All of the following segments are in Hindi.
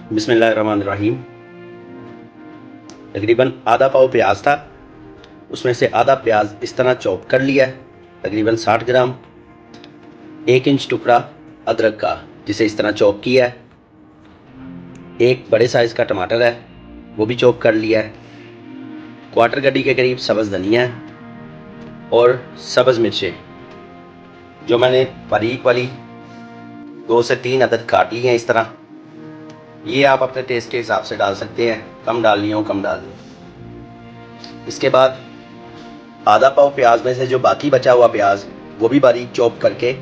बिस्मिल्लाहिर्रहमानिर्रहीम। तकरीबन आधा पाव प्याज था, उसमें से आधा प्याज इस तरह चॉप कर लिया है, तकरीबन 60 ग्राम। 1 इंच टुकड़ा अदरक का जिसे इस तरह चॉप किया है। एक बड़े साइज़ का टमाटर है, वो भी चॉप कर लिया है। क्वार्टर गड्डी के करीब सब्ज़ धनिया है और सब्ज़ मिर्चें जो मैंने बारीक वाली 2 से 3 अदद काट ली हैं इस तरह। ये आप अपने टेस्ट के हिसाब से डाल सकते हैं, कम डालनी हो कम डाल लें। इसके बाद आधा पाव प्याज में से जो बाकी बचा हुआ प्याज वो भी बारीक चॉप करके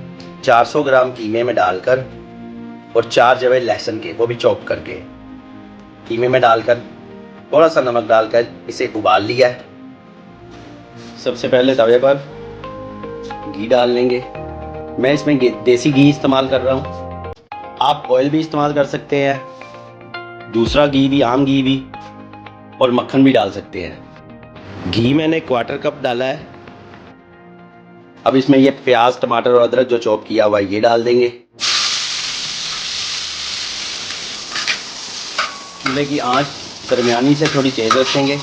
400 ग्राम कीमे में डालकर और 4 जवे लहसुन के वो भी चॉप करके कीमे में डालकर थोड़ा सा नमक डालकर इसे उबाल लिया है। सबसे पहले तवे पर घी डाल लेंगे। मैं इसमें देसी घी इस्तेमाल कर रहा हूँ, आप ऑयल भी इस्तेमाल कर सकते हैं, दूसरा घी भी, आम घी भी, और मक्खन भी डाल सकते हैं। घी मैंने क्वार्टर कप डाला है। अब इसमें ये प्याज, टमाटर और अदरक जो चॉप किया हुआ है ये डाल देंगे। चूल्हे की आंच दरमियानी से थोड़ी तेज रखेंगे।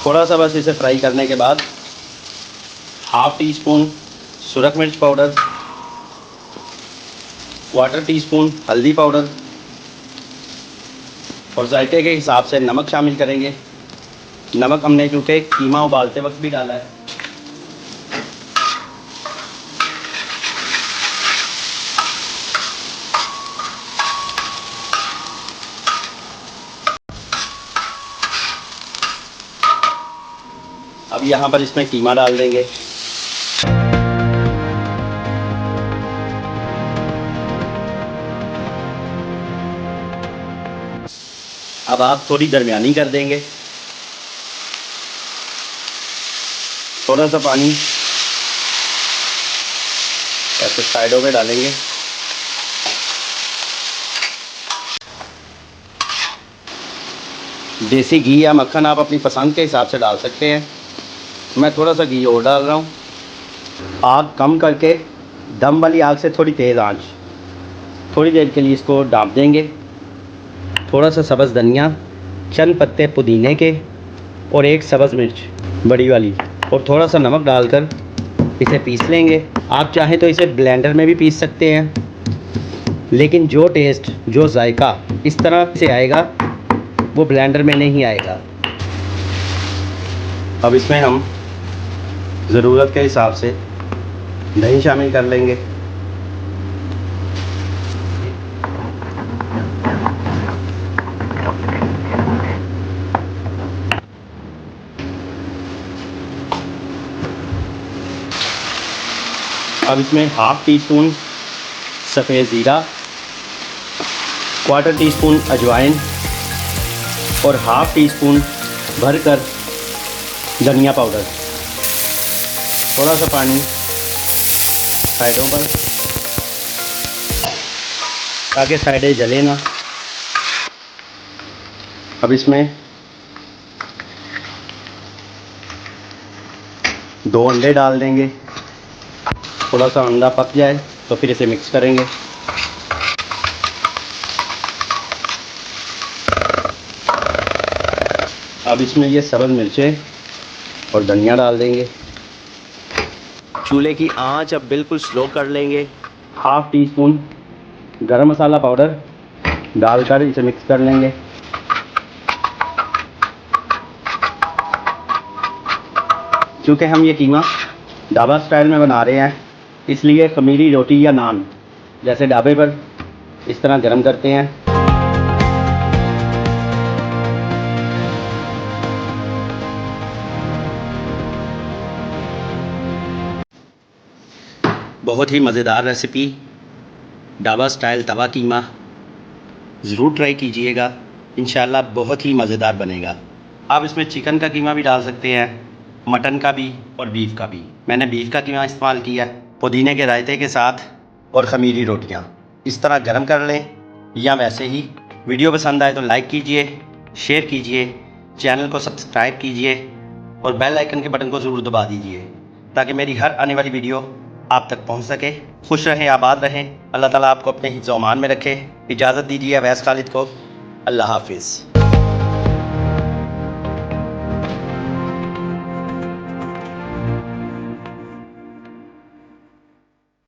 थोड़ा सा बस इसे फ्राई करने के बाद हाफ टी स्पून सुरख मिर्च पाउडर, क्वार्टर टी स्पून हल्दी पाउडर और जायके के हिसाब से नमक शामिल करेंगे। नमक हमने क्योंकि कीमा उबालते वक्त भी डाला है। अब यहाँ पर इसमें कीमा डाल देंगे। अब आप थोड़ी दरमियानी कर देंगे, थोड़ा सा पानी ऐसे साइडों में डालेंगे। देसी घी या मक्खन आप अपनी पसंद के हिसाब से डाल सकते हैं। मैं थोड़ा सा घी और डाल रहा हूँ। आग कम करके दम वाली आग से थोड़ी तेज़ आंच थोड़ी देर के लिए इसको डाँप देंगे। थोड़ा सा सब्ज़ धनिया, चंद पत्ते पुदीने के और एक सब्ज़ मिर्च बड़ी वाली और थोड़ा सा नमक डालकर इसे पीस लेंगे। आप चाहें तो इसे ब्लेंडर में भी पीस सकते हैं, लेकिन जो टेस्ट, जो जायका इस तरह से आएगा वो ब्लेंडर में नहीं आएगा। अब इसमें हम ज़रूरत के हिसाब से दही शामिल कर लेंगे। अब इसमें हाफ टी स्पून सफ़ेद ज़ीरा, क्वार्टर टी स्पून अजवाइन और हाफ टी स्पून भरकर धनिया पाउडर, थोड़ा सा पानी साइडों पर ताकि साइडें जले ना। अब इसमें 2 अंडे डाल देंगे। थोड़ा सा अंडा पक जाए तो फिर इसे मिक्स करेंगे। अब इसमें ये सब्ज़ मिर्चें और धनिया डाल देंगे। चूल्हे की आंच अब बिल्कुल स्लो कर लेंगे। हाफ टी स्पून गरम मसाला पाउडर डालकर इसे मिक्स कर लेंगे। क्योंकि हम ये कीमा ढाबा स्टाइल में बना रहे हैं, इसलिए खमीरी रोटी या नान जैसे ढाबे पर इस तरह गरम करते हैं। बहुत ही मज़ेदार रेसिपी ढाबा स्टाइल तवा कीमा, ज़रूर ट्राई कीजिएगा, इंशाल्लाह बहुत ही मज़ेदार बनेगा। आप इसमें चिकन का कीमा भी डाल सकते हैं, मटन का भी और बीफ का भी। मैंने बीफ का कीमा इस्तेमाल किया है, पुदीने के रायते के साथ और ख़मीरी रोटियां इस तरह गरम कर लें या वैसे ही। वीडियो पसंद आए तो लाइक कीजिए, शेयर कीजिए, चैनल को सब्सक्राइब कीजिए और बेल आइकन के बटन को ज़रूर दबा दीजिए ताकि मेरी हर आने वाली वीडियो आप तक पहुंच सके। खुश रहें, आबाद रहें। अल्लाह ताला आपको अपने हिफ्ज़-ओ-अमान में रखे। इजाज़त दीजिए अवैस खालिद को। अल्लाह हाफिज़।